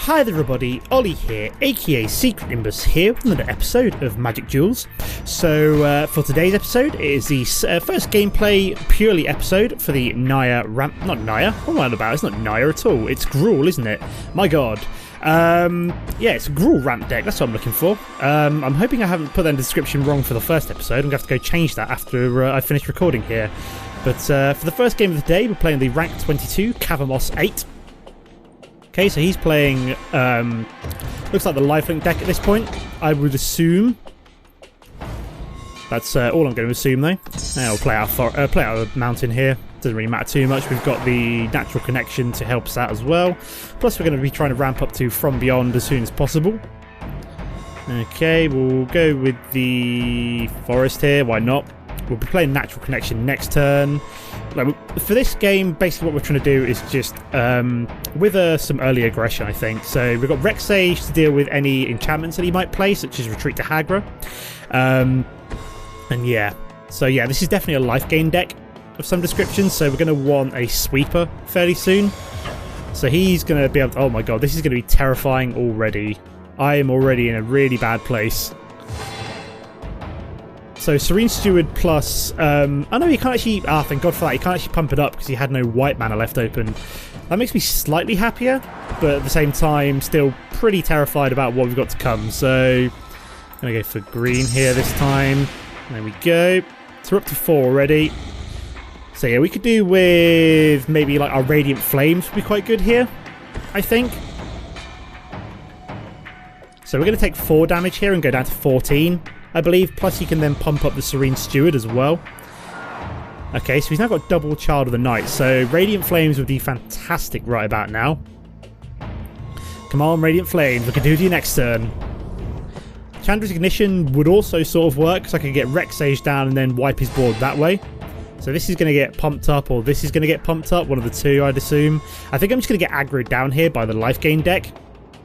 Hi there everybody, Ollie here, aka Secret Nimbus here with another episode of Magic Duels. So for today's episode, it is the first gameplay purely episode for the Naya ramp, not Naya, what am I on about? It's not Naya at all, it's Gruul, isn't it? My god. Yeah, it's a Gruul ramp deck, that's what I'm looking for. I'm hoping I haven't put that in the description wrong for the first episode. I'm going to have to go change that after I finish recording here. But for the first game of the day, we're playing the rank 22 Kavamos 8. Okay, so he's playing, looks like the lifelink deck at this point, I would assume. That's all I'm going to assume, though. Now we'll play out a mountain here. Doesn't really matter too much. We've got the natural connection to help us out as well. Plus, we're going to be trying to ramp up to From Beyond as soon as possible. Okay, we'll go with the forest here. Why not? We'll be playing natural connection next turn. For this game, basically what we're trying to do is just wither some early aggression, I think. So we've got Rex Sage to deal with any enchantments that he might play, such as Retreat to Hagra. And yeah, so yeah, this is definitely a life gain deck of some description, so we're going to want a sweeper fairly soon. So he's going to be able to, oh my god, this is going to be terrifying already. I am already in a really bad place. So Serene Steward plus, oh no, you can't actually, thank god for that, you can't actually pump it up because he had no white mana left open. That makes me slightly happier, but at the same time, still pretty terrified about what we've got to come. So, I'm going to go for green here this time. There we go. So we're up to 4 already. So yeah, we could do with maybe like our Radiant Flames would be quite good here, I think. So we're going to take 4 damage here and go down to 14. I believe, plus he can then pump up the Serene Steward as well. Okay, so he's now got double Child of the Night, so Radiant Flames would be fantastic right about now. Come on, Radiant Flames, we can do it next turn. Chandra's Ignition would also sort of work, so I could get Rex Sage down and then wipe his board that way. So this is going to get pumped up, or this is going to get pumped up, one of the two I'd assume. I think I'm just going to get aggroed down here by the life gain deck.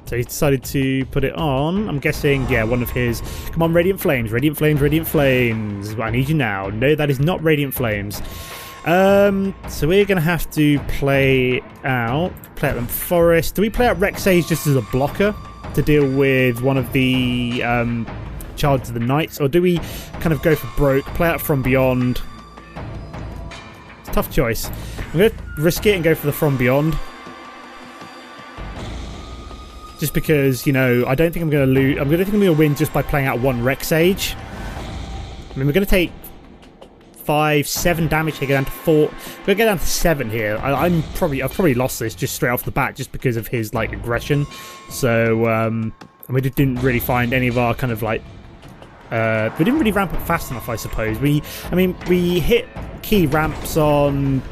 So he's decided to put it on. I'm guessing, yeah, one of his... Come on, Radiant Flames, Radiant Flames, Radiant Flames. I need you now. No, that is not Radiant Flames. So we're going to have to play out them Forest. Do we play out Rex Sage just as a blocker to deal with one of the Charges of the Knights? Or do we kind of go for broke, play out From Beyond? It's a tough choice. I'm going to risk it and go for the From Beyond. Just because, you know, I don't think I'm going to lose. I don't think I'm going to win just by playing out one Rex Sage. I mean, we're going to take 5, 7 damage here, go down to 4. We're going to get down to 7 here. I've probably lost this just straight off the bat just because of his, like, aggression. So, and we didn't really find any of our kind of, like, we didn't really ramp up fast enough, I suppose. We hit key ramps on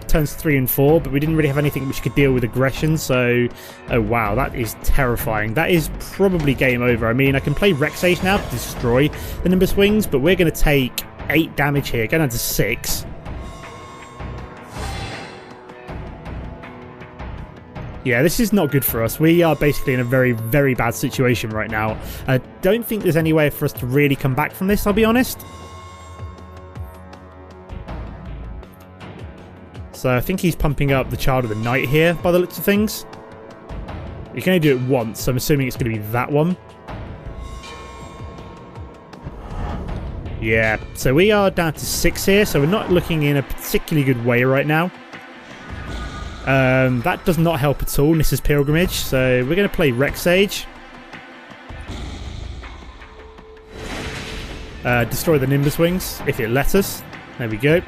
turns 3 and 4, but we didn't really have anything which could deal with aggression. So, oh wow, that is terrifying. That is probably game over. I mean, I can play Rex Sage now to destroy the Nimbus Wings, but we're going to take 8 damage here, go down to 6. Yeah, this is not good for us. We are basically in a very, very bad situation right now. I don't think there's any way for us to really come back from this, I'll be honest. So I think he's pumping up the Child of the Night here, by the looks of things. You can only do it once, so I'm assuming it's going to be that one. Yeah, so we are down to 6 here, so we're not looking in a particularly good way right now. That does not help at all, Nissa's Pilgrimage, so we're going to play Rex Sage. Destroy the Nimbus Wings, if it lets us. There we go.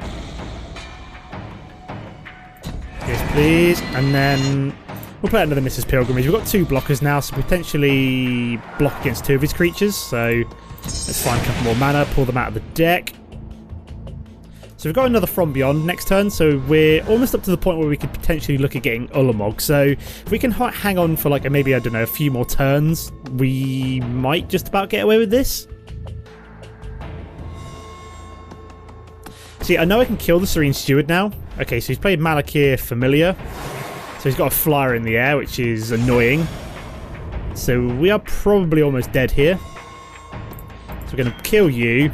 Yes, please. And then we'll play another Mrs. Pilgrimage. We've got 2 blockers now, so potentially block against 2 of his creatures. So let's find a couple more mana, pull them out of the deck. So we've got another From Beyond next turn, so we're almost up to the point where we could potentially look at getting Ulamog. So if we can hang on for like maybe, I don't know, a few more turns, we might just about get away with this. See, I know I can kill the Serene Steward now. Okay, so he's played Malakir Familiar. So he's got a flyer in the air, which is annoying. So we are probably almost dead here. So we're going to kill you.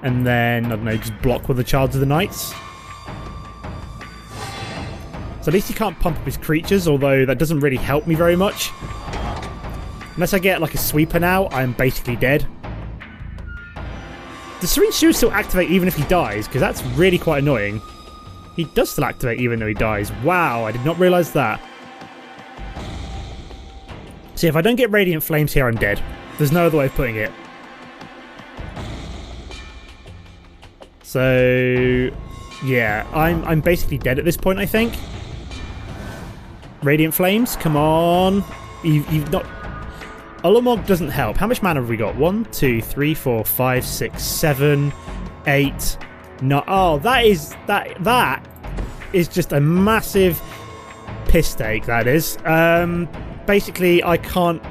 And then, I don't know, just block with the Charge of the Knights. So at least he can't pump up his creatures, although that doesn't really help me very much. Unless I get like a sweeper now, I'm basically dead. Does Serene Steward still activate even if he dies? Because that's really quite annoying. He does still activate even though he dies. Wow, I did not realise that. See, if I don't get Radiant Flames here, I'm dead. There's no other way of putting it. So, yeah, I'm basically dead at this point, I think. Radiant Flames, come on. You've not... Ulamog doesn't help. How much mana have we got? 1, 2, 3, 4, 5, 6, 7, 8... No, oh, that is just a massive piss take, that is. Basically, I can't...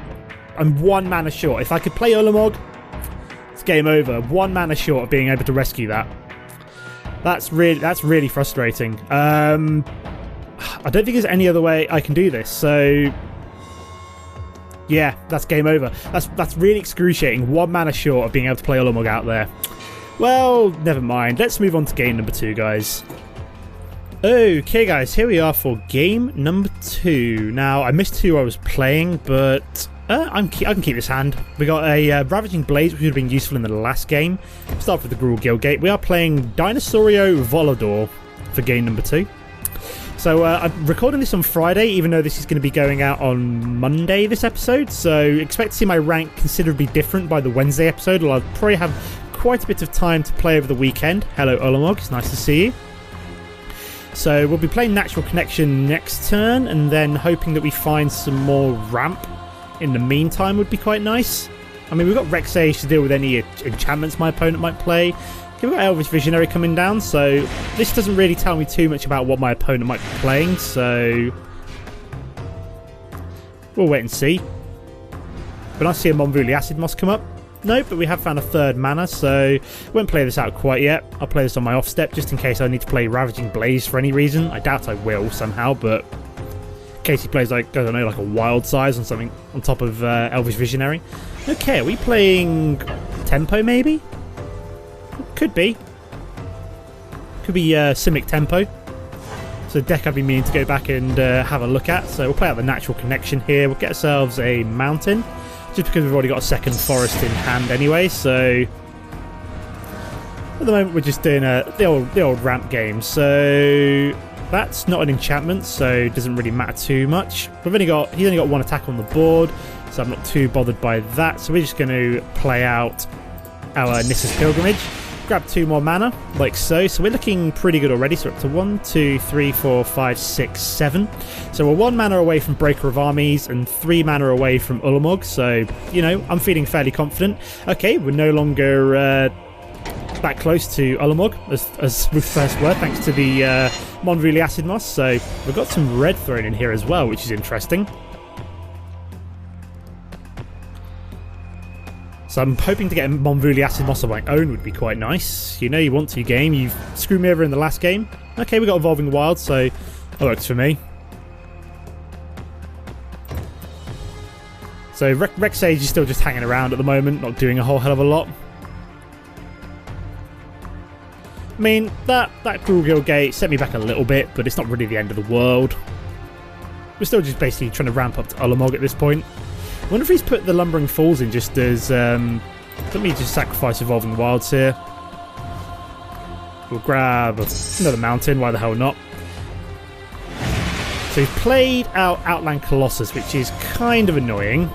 I'm 1 mana short. If I could play Ulamog, it's game over. 1 mana short of being able to rescue that. That's really frustrating. I don't think there's any other way I can do this, so... Yeah, that's game over. That's really excruciating. 1 mana short of being able to play Ulamog out there. Well, never mind. Let's move on to game number 2, guys. Okay, guys, here we are for game number 2. Now, I missed who I was playing, but I can keep this hand. We got a Ravaging Blaze, which would have been useful in the last game. Start with the Gruul Guildgate. We are playing Dinosaurio Volador for game number 2. So I'm recording this on Friday, even though this is going to be going out on Monday, this episode. So expect to see my rank considerably different by the Wednesday episode. I'll probably have quite a bit of time to play over the weekend. Hello, Ulamog. It's nice to see you. So we'll be playing Natural Connection next turn, and then hoping that we find some more ramp in the meantime would be quite nice. I mean, we've got Rexage to deal with any enchantments my opponent might play. We've got Elvish Visionary coming down, so this doesn't really tell me too much about what my opponent might be playing, so we'll wait and see. But nice to see a Monvuli Acid Moss come up. No, but we have found a 3rd mana, so won't play this out quite yet. I'll play this on my off step just in case I need to play Ravaging Blaze for any reason. I doubt I will somehow, but in case he plays, like, I don't know, like a Wild Size or something on top of Elvish Visionary. Okay, are we playing Tempo maybe? Could be. Could be Simic Tempo. So deck I've been meaning to go back and have a look at. So we'll play out the Natural Connection here. We'll get ourselves a Mountain. Just because we've already got a 2nd Forest in hand anyway. So at the moment we're just doing the old ramp game. So that's not an enchantment, so it doesn't really matter too much. He's only got 1 attack on the board, so I'm not too bothered by that. So we're just going to play out our Nissa's Pilgrimage. Grab 2 more mana, like so. So we're looking pretty good already. So we're up to 1, 2, 3, 4, 5, 6, 7. So we're 1 mana away from Breaker of Armies and 3 mana away from Ulamog. So, you know, I'm feeling fairly confident. Okay, we're no longer that close to Ulamog as we first were, thanks to the Monvuli Acid Moss. So we've got some red thrown in here as well, which is interesting. So I'm hoping to get a Monvuli Acid Moss of my own would be quite nice. You know you want to, game. You've screwed me over in the last game. Okay, we got Evolving Wild, so that works for me. So Rexage is still just hanging around at the moment, not doing a whole hell of a lot. I mean, that Gruul Guildgate set me back a little bit, but it's not really the end of the world. We're still just basically trying to ramp up to Ulamog at this point. I wonder if he's put the Lumbering Falls in just as... let me just sacrifice Evolving Wilds here. We'll grab another Mountain, why the hell not? So he's played out Outland Colossus, which is kind of annoying.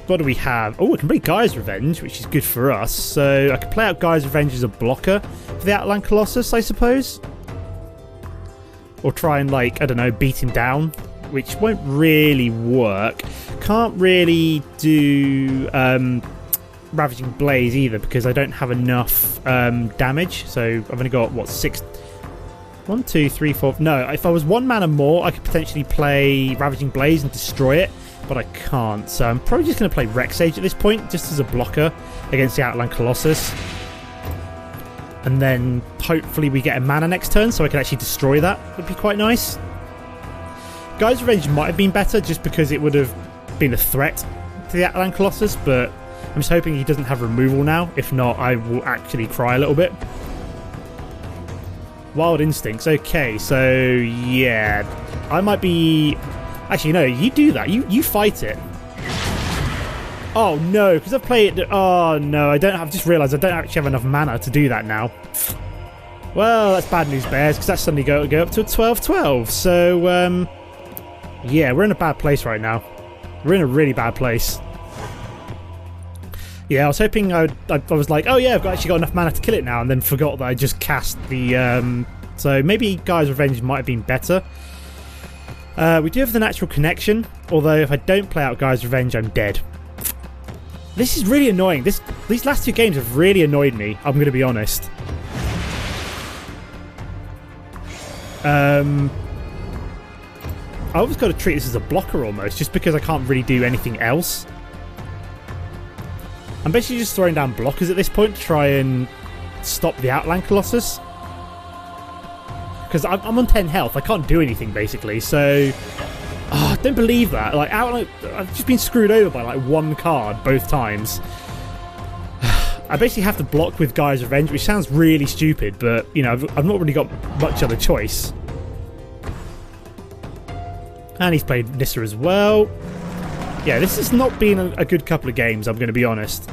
What do we have? Oh, I can play Gaia's Revenge, which is good for us. So I can play out Gaia's Revenge as a blocker for the Outland Colossus, I suppose. Or try and, like, I don't know, beat him down, which won't really work. Can't really do Ravaging Blaze either because I don't have enough damage. So I've only got, what, 6... 1, 2, 3, 4... No, if I was 1 mana more, I could potentially play Ravaging Blaze and destroy it, but I can't. So I'm probably just going to play Rexage at this point, just as a blocker against the Outland Colossus. And then hopefully we get a mana next turn so I can actually destroy that. Would be quite nice. Gaia's Revenge might have been better just because it would have been a threat to the Outland Colossus, but I'm just hoping he doesn't have removal now. If not, I will actually cry a little bit. Wild Instincts. Okay, so yeah, I might be. Actually, no, you do that. You fight it. Oh no, because I've played it. Oh no, I don't. I've just realised I don't actually have enough mana to do that now. Well, that's bad news, Bears, because that's suddenly go up to a 12-12. So yeah, we're in a bad place right now. We're in a really bad place. Yeah, I was hoping I was like, oh yeah, I've actually got enough mana to kill it now, and then forgot that I just cast the. So maybe Gaia's Revenge might have been better. We do have the Natural Connection, although if I don't play out Gaia's Revenge, I'm dead. This is really annoying. These last two games have really annoyed me, I'm going to be honest. I always got to treat this as a blocker almost, just because I can't really do anything else. I'm basically just throwing down blockers at this point to try and stop the Outland Colossus. Because I'm on 10 health, I can't do anything basically, so... Oh, I don't believe that. Like, I've just been screwed over by like one card both times. I basically have to block with Gaia's Revenge, which sounds really stupid, but, you know, I've not really got much other choice. And he's played Nissa as well. Yeah, this has not been a good couple of games, I'm going to be honest.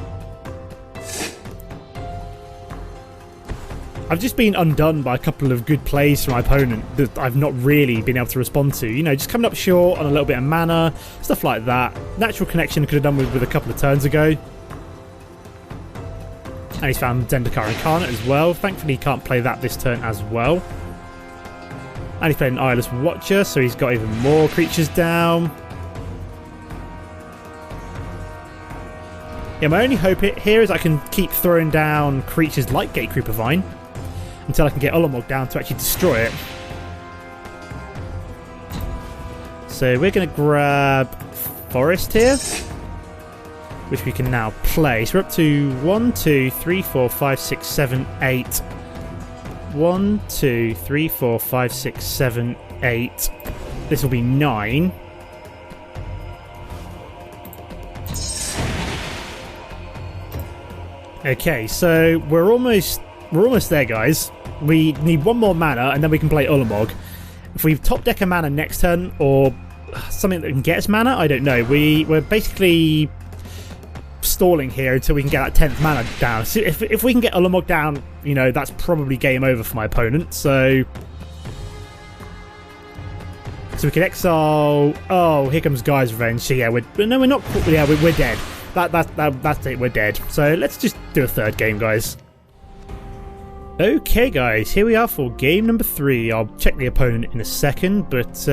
I've just been undone by a couple of good plays from my opponent that I've not really been able to respond to. You know, just coming up short on a little bit of mana, stuff like that. Natural Connection could have done with a couple of turns ago. And he's found Zendikar Incarnate as well. Thankfully he can't play that this turn as well. And he's played an Eyeless Watcher, so he's got even more creatures down. Yeah, my only hope here is I can keep throwing down creatures like Gatecreeper Vine until I can get Ulamog down to actually destroy it. So we're going to grab Forest here, which we can now play. So we're up to 1, 2, 3, 4, 5, 6, 7, 8. 1, 2, 3, 4, 5, 6, 7, 8. This will be 9. Okay, so we're almost there, guys. We need one more mana, and then we can play Ulamog. If we top deck a mana next turn, or something that can get us mana, I don't know. We're basically stalling here until we can get that 10th mana down. So if we can get Ulamog down, you know, that's probably game over for my opponent. So we can exile. Oh, here comes Gaia's Revenge. So yeah, we're not. Yeah, we're dead. That's it, we're dead. So let's just do a third game, guys. Okay, guys, here we are for game number 3. I'll check the opponent in a second, but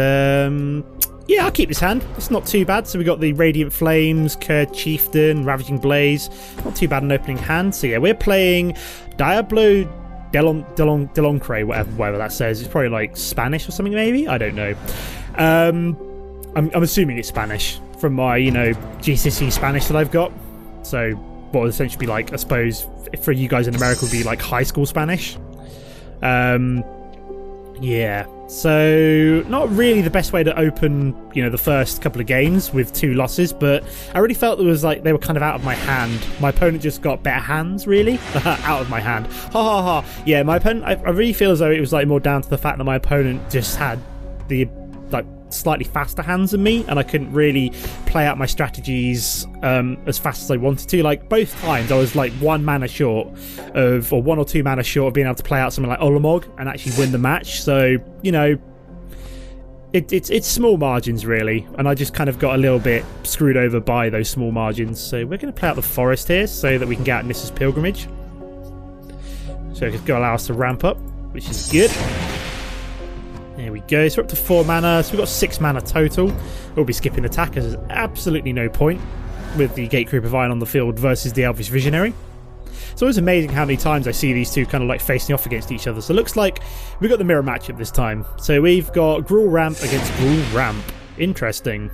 yeah, I'll keep this hand. It's not too bad. So we got the Radiant Flames, Curd Chieftain, Ravaging Blaze. Not too bad an opening hand. So yeah, we're playing Diablo Deloncre, whatever that says. It's probably like Spanish or something, maybe? I don't know. I'm assuming it's Spanish from my, you know, GCSE Spanish that I've got. So what would essentially be like, I suppose, for you guys in America would be like high school Spanish. Yeah. So not really the best way to open, you know, the first couple of games with 2 losses, but I really felt it was like they were kind of out of my hand. My opponent just got better hands, really. Out of my hand. Ha ha ha. Yeah, my opponent, I really feel as though it was like more down to the fact that my opponent just had the like slightly faster hands than me, and I couldn't really play out my strategies as fast as I wanted to. Like both times I was like 1 mana short of, or 1 or 2 mana short of being able to play out something like Ulamog and actually win the match. So, you know, it's small margins really, and I just kind of got a little bit screwed over by those small margins. So we're going to play out the Forest here so that we can get out Nissa's Pilgrimage. So it's going to allow us to ramp up, which is good. There we go, so we're up to 4 mana, so we've got 6 mana total. We'll be skipping attack as there's absolutely no point with the Gatecreeper Vine on the field versus the Elvish Visionary. It's always amazing how many times I see these two kind of like facing off against each other. So it looks like we've got the mirror matchup this time. So we've got Gruul Ramp against Gruul Ramp. Interesting.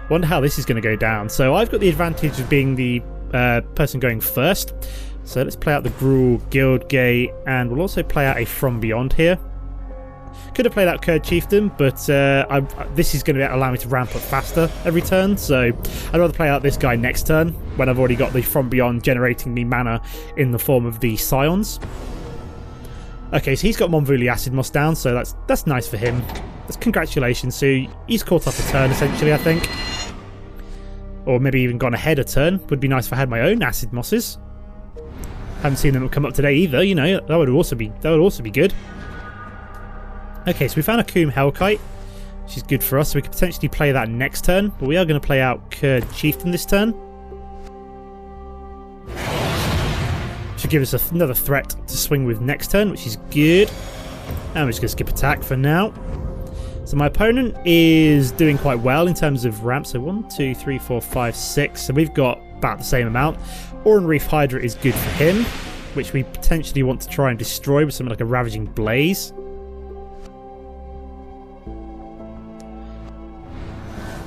Wonder how this is going to go down. So I've got the advantage of being the person going first. So let's play out the Gruul Guildgate, and we'll also play out a From Beyond here. Could have played out Curd Chieftain, but this is going to allow me to ramp up faster every turn, so I'd rather play out this guy next turn when I've already got the From Beyond generating me mana in the form of the Scions. Okay, so he's got Monvuli Acid Moss down, so that's nice for him. That's congratulations. So he's caught up a turn, essentially, I think. Or maybe even gone ahead a turn. Would be nice if I had my own Acid Mosses. Haven't seen them come up today either, you know, that would also be good. Okay, so we found a Coombe Hellkite, which is good for us, so we could potentially play that next turn, but we are going to play out Kurd Chieftain this turn. Should give us another threat to swing with next turn, which is good. And we're just going to skip attack for now. So my opponent is doing quite well in terms of ramp. So 1, 2, 3, 4, 5, 6. So we've got about the same amount. Auron Reef Hydra is good for him, which we potentially want to try and destroy with something like a Ravaging Blaze.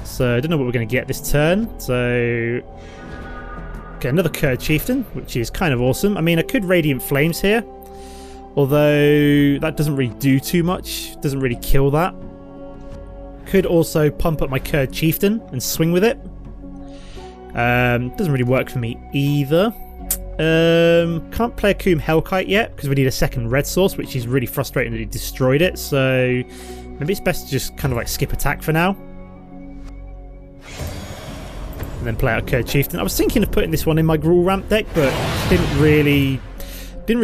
So I don't know what we're going to get this turn. So okay, another Kurd Chieftain, which is kind of awesome. I mean, I could Radiant Flames here, although that doesn't really do too much. Doesn't really kill that. Could also pump up my Kurd Chieftain and swing with it. Doesn't really work for me either. Can't play a Coombe Hellkite yet because we need a second red source, which is really frustrating that he destroyed it. So maybe it's best to just kind of like skip attack for now. And then play out Kurd Chieftain. I was thinking of putting this one in my Gruul ramp deck, but didn't really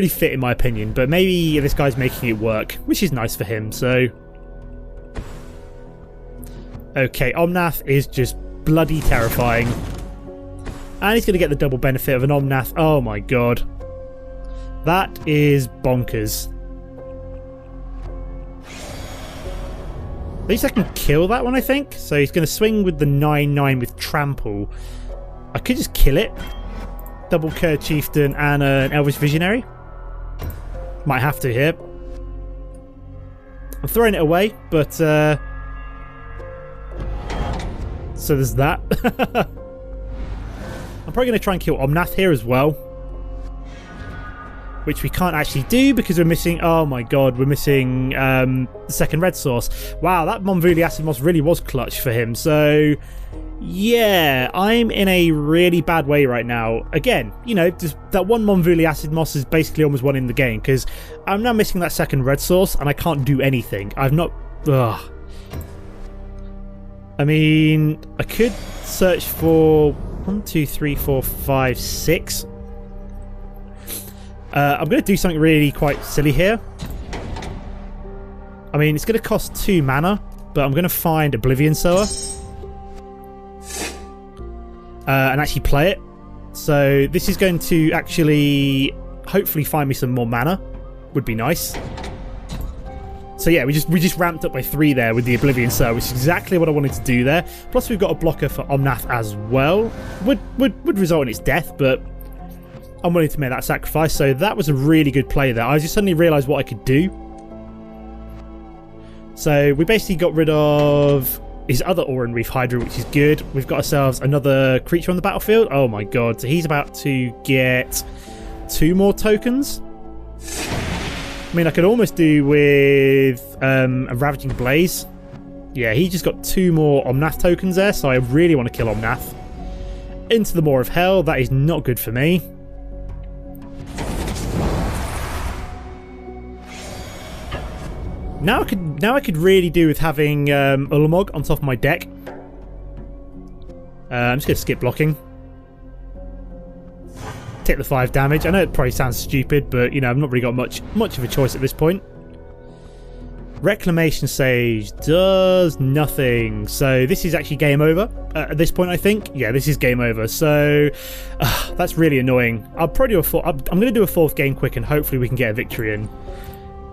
fit in my opinion. But maybe this guy's making it work, which is nice for him. So okay, Omnath is just bloody terrifying. And he's going to get the double benefit of an Omnath. Oh my god. That is bonkers. At least I can kill that one, I think. So he's going to swing with the 9/9 with Trample. I could just kill it. Double Kurd Chieftain and an Elvish Visionary. Might have to here. I'm throwing it away, but so there's that. I'm probably going to try and kill Omnath here as well, which we can't actually do because we're missing, oh my god, we're missing the second red source. Wow, that Monvuli Acid Moss really was clutch for him. So yeah, I'm in a really bad way right now. Again, you know, just that one Monvuli Acid Moss is basically almost winning the game because I'm now missing that second red source and I can't do anything. I've not... Ugh. I mean, I could search for 1, 2, 3, 4, 5, 6. I'm going to do something really quite silly here. I mean, it's going to cost 2 mana, but I'm going to find Oblivion Sower and actually play it. So this is going to actually hopefully find me some more mana. Would be nice. So yeah, we just ramped up by 3 there with the Oblivion Sower, which is exactly what I wanted to do there. Plus we've got a blocker for Omnath as well. Would result in its death, but I'm willing to make that sacrifice. So that was a really good play there. I just suddenly realised what I could do. So we basically got rid of his other Auron Reef Hydra, which is good. We've got ourselves another creature on the battlefield. Oh my god, so he's about to get 2 more tokens. I mean, I could almost do with a Ravaging Blaze. Yeah, he just got 2 more Omnath tokens there, so I really want to kill Omnath. Into the Maw of Hell, that is not good for me. Now I could really do with having Ulamog on top of my deck. I'm just going to skip blocking. Take the 5 damage. I know it probably sounds stupid, but you know, I've not really got much of a choice at this point. Reclamation Sage does nothing. So this is actually game over at this point, I think. Yeah, this is game over. So that's really annoying. I'll probably do I'm going to do a 4th game quick and hopefully we can get a victory in.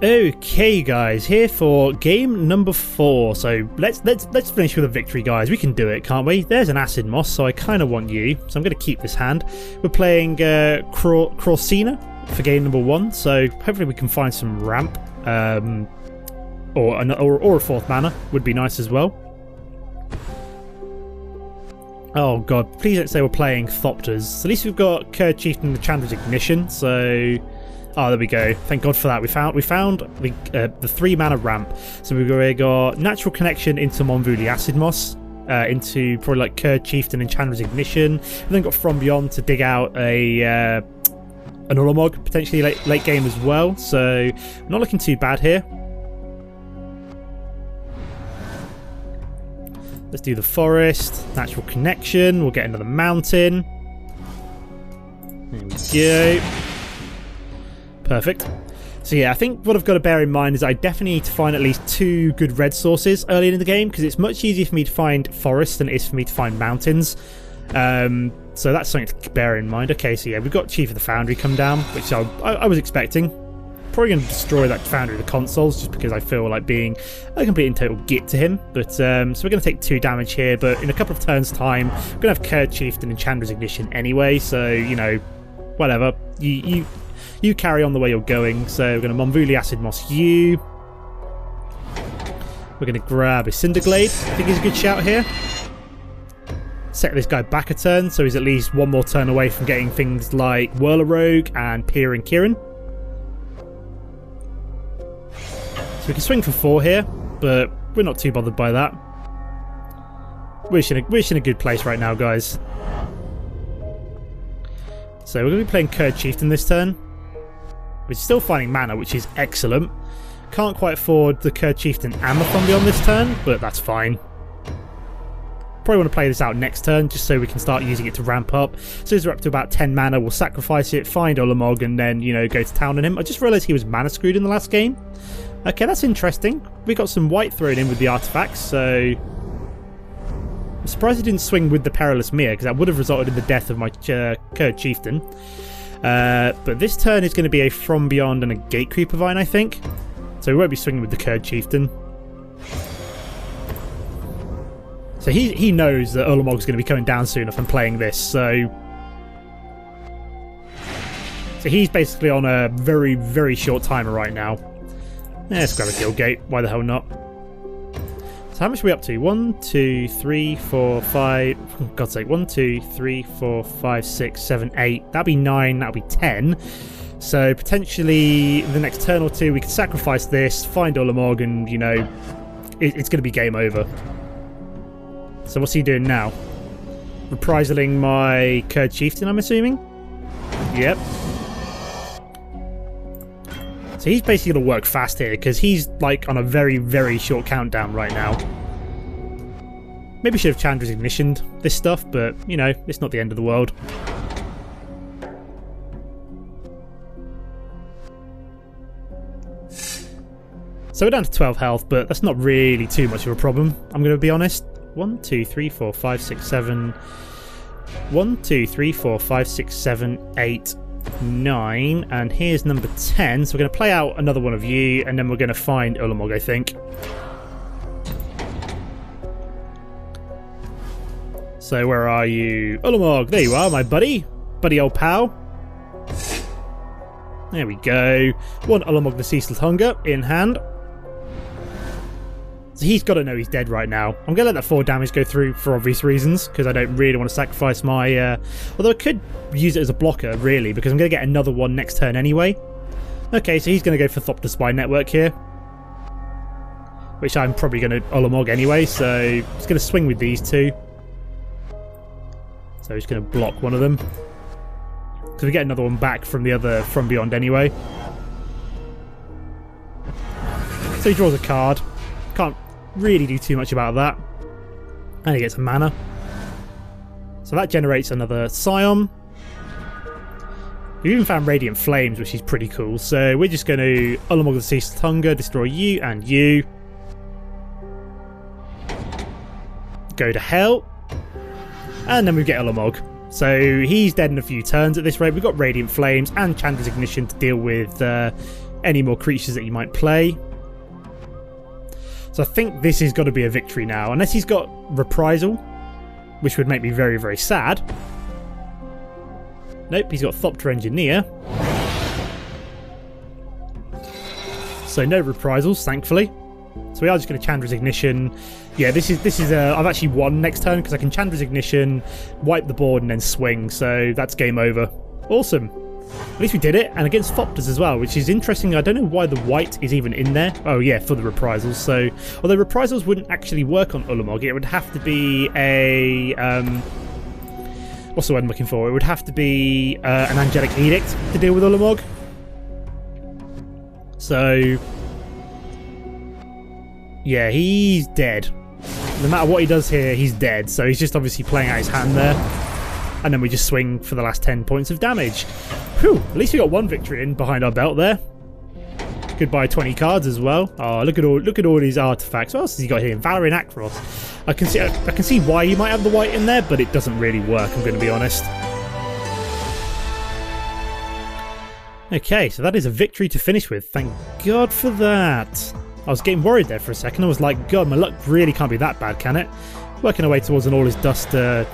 Okay, guys, here for game number 4. So let's finish with a victory, guys. We can do it, can't we? There's an Acid Moss, so I kind of want you. So I'm going to keep this hand. We're playing Crorsina for game number 1. So hopefully we can find some ramp, or a 4th mana would be nice as well. Oh god, please don't say we're playing Thopters. So at least we've got Kurd Chieftain and the Chandler's Ignition. So. Oh, there we go. Thank God for that. We found the 3 mana ramp. So we've got Natural Connection into Monvuli Acid Moss, into probably like Kurd Chieftain and Chandler's Ignition. We've then got From Beyond to dig out a an Ulamog potentially late game as well, so not looking too bad here. Let's do the forest, natural connection, we'll get another mountain. There we go. Perfect. So yeah, I think what I've got to bear in mind is I definitely need to find at least 2 good red sources early in the game, because it's much easier for me to find forests than it is for me to find mountains. So that's something to bear in mind. Okay, so yeah, we've got Chief of the Foundry come down, which I was expecting. Probably going to destroy that Foundry of the consoles, just because I feel like being a complete and total git to him. But so we're going to take 2 damage here, but in a couple of turns' time, we're going to have Kurd Chieftain and Chandra's Ignition anyway, so, you know, whatever. You carry on the way you're going. So we're going to Monvuli Acid Moss you. We're going to grab a Cinderglade. I think he's a good shout here. Set this guy back a turn, so he's at least 1 more turn away from getting things like Whirl-a-Rogue and Pier and Kieran. So we can swing for 4 here, but we're not too bothered by that. We're just in a good place right now, guys. So we're going to be playing Kurd Chieftain this turn. We're still finding mana, which is excellent. Can't quite afford the Kurd Chieftain and the Thumbie on this turn, but that's fine. Probably want to play this out next turn, just so we can start using it to ramp up. So as we're up to about 10 mana, we'll sacrifice it, find Ulamog, and then, you know, go to town on him. I just realised he was mana screwed in the last game. Okay, that's interesting. We got some white thrown in with the artifacts, so I'm surprised he didn't swing with the Perilous Mere, because that would have resulted in the death of my Kurd Chieftain. But this turn is going to be a From Beyond and a Gatecreeper Vine, I think. So we won't be swinging with the Kurd Chieftain. So he knows that Ulamog's going to be coming down soon if I'm playing this, so he's basically on a very, very short timer right now. Let's grab a Guild Gate, why the hell not? So how much are we up to? 1, 2, 3, 4, 5... For God's sake, 1, 2, 3, 4, 5, 6, 7, 8. That'll be 9, that'll be 10. So potentially the next turn or 2 we can sacrifice this, find Ulamog, and, you know, it's going to be game over. So what's he doing now? Reprisaling my Kurd Chieftain, I'm assuming? Yep. So he's basically going to work fast here, because he's like on a very, very short countdown right now. Maybe should have Chandra's Ignitioned this stuff, but, you know, it's not the end of the world. So we're down to 12 health, but that's not really too much of a problem, I'm going to be honest. 1, 2, 3, 4, 5, 6, 7. 1, 2, 3, 4, 5, 6, 7, 8, 9. And here's number 10. So we're going to play out another one of you, and then we're going to find Ulamog, I think. So where are you? Ulamog, there you are, my buddy. Buddy old pal. There we go. One Ulamog the Ceaseless Hunger in hand. So he's got to know he's dead right now. I'm going to let that 4 damage go through for obvious reasons, because I don't really want to sacrifice my... although I could use it as a blocker, really, because I'm going to get another one next turn anyway. Okay, so he's going to go for Thopter Spy Network here, which I'm probably going to Ulamog anyway, so he's going to swing with these 2. So he's going to block one of them, because we get another one back from the other From Beyond anyway. So he draws a card. Can't really do too much about that. And he gets a mana. So that generates another Scion. We even found Radiant Flames, which is pretty cool. So we're just going to Ulamog the Ceaseless Hunger, destroy you and you. Go to hell. And then we get Ulamog. So he's dead in a few turns at this rate. We've got Radiant Flames and Chandra's Ignition to deal with any more creatures that you might play. So I think this has got to be a victory now. Unless he's got Reprisal, which would make me very, very sad. Nope, he's got Thopter Engineer. So no Reprisals, thankfully. So we are just going to Chandra's Ignition. Yeah, this is I've actually won next turn, because I can Chandra's Ignition, wipe the board, and then swing. So that's game over. Awesome. At least we did it, and against Thopters as well, which is interesting. I don't know why the white is even in there. Oh yeah, for the Reprisals. So, although Reprisals wouldn't actually work on Ulamog, it would have to be a what's the word I'm looking for? It would have to be an Angelic Edict to deal with Ulamog. So, yeah, he's dead. No matter what he does here, he's dead. So he's just obviously playing out his hand there. And then we just swing for the last 10 points of damage. Whew, at least we got one victory in behind our belt there. Goodbye 20 cards as well. Oh, look at all these artifacts. What else has he got here? Valerian Akros. I can see why he might have the white in there, but it doesn't really work, I'm going to be honest. Okay, so that is a victory to finish with. Thank God for that. I was getting worried there for a second. I was like, God, my luck really can't be that bad, can it? Working our way towards an All Is Dust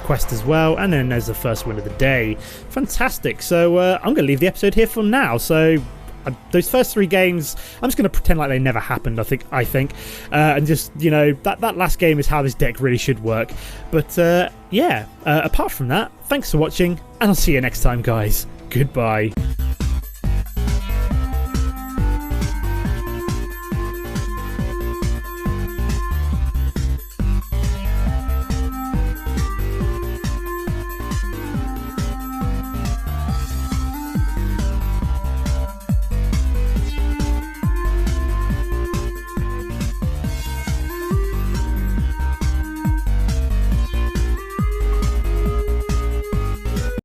quest as well, and then there's the first win of the day. Fantastic. So I'm going to leave the episode here for now. So those first 3 games, I'm just going to pretend like they never happened, I think. And just, you know, that last game is how this deck really should work. But yeah, apart from that, thanks for watching, and I'll see you next time, guys. Goodbye.